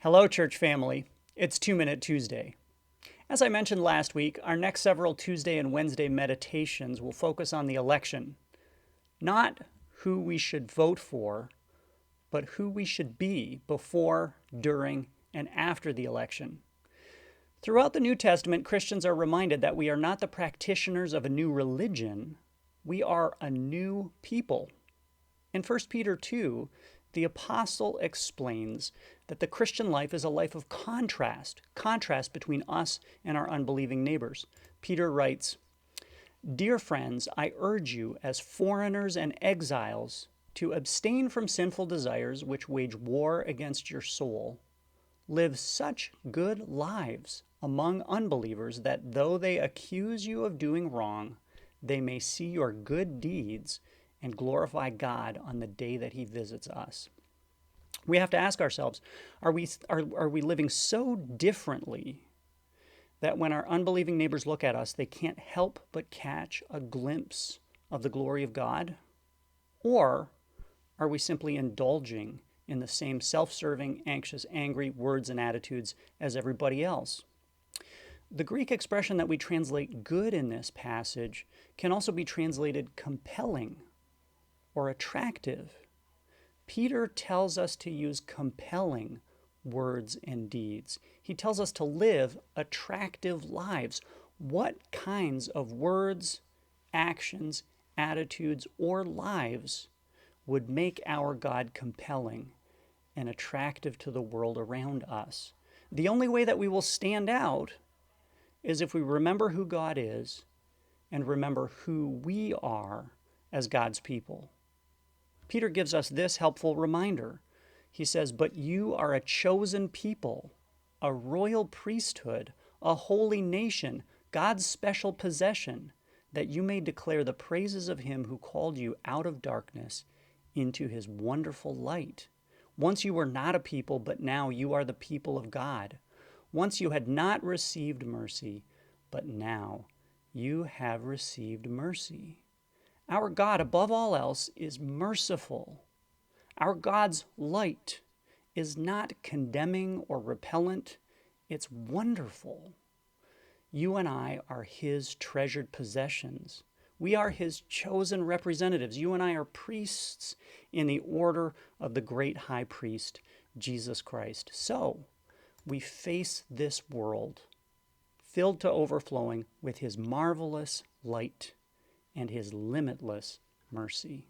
Hello, church family. It's 2 Minute Tuesday. As I mentioned last week, our next several Tuesday and Wednesday meditations will focus on the election. Not who we should vote for, but who we should be before, during, and after the election. Throughout the New Testament, Christians are reminded that we are not the practitioners of a new religion, we are a new people. In 1 Peter 2, the apostle explains that the Christian life is a life of contrast between us and our unbelieving neighbors. Peter writes, "Dear friends, I urge you as foreigners and exiles to abstain from sinful desires which wage war against your soul. Live such good lives among unbelievers that though they accuse you of doing wrong, they may see your good deeds and glorify God on the day that he visits us." We have to ask ourselves, are we living so differently that when our unbelieving neighbors look at us, they can't help but catch a glimpse of the glory of God? Or are we simply indulging in the same self-serving, anxious, angry words and attitudes as everybody else? The Greek expression that we translate good in this passage can also be translated compelling or attractive. Peter tells us to use compelling words and deeds. He tells us to live attractive lives. What kinds of words, actions, attitudes, or lives would make our God compelling and attractive to the world around us? The only way that we will stand out is if we remember who God is and remember who we are as God's people. Peter gives us this helpful reminder. He says, "But you are a chosen people, a royal priesthood, a holy nation, God's special possession, that you may declare the praises of him who called you out of darkness into his wonderful light. Once you were not a people, but now you are the people of God. Once you had not received mercy, but now you have received mercy." Our God, above all else, is merciful. Our God's light is not condemning or repellent. It's wonderful. You and I are his treasured possessions. We are his chosen representatives. You and I are priests in the order of the great high priest, Jesus Christ. So we face this world filled to overflowing with his marvelous light and his limitless mercy.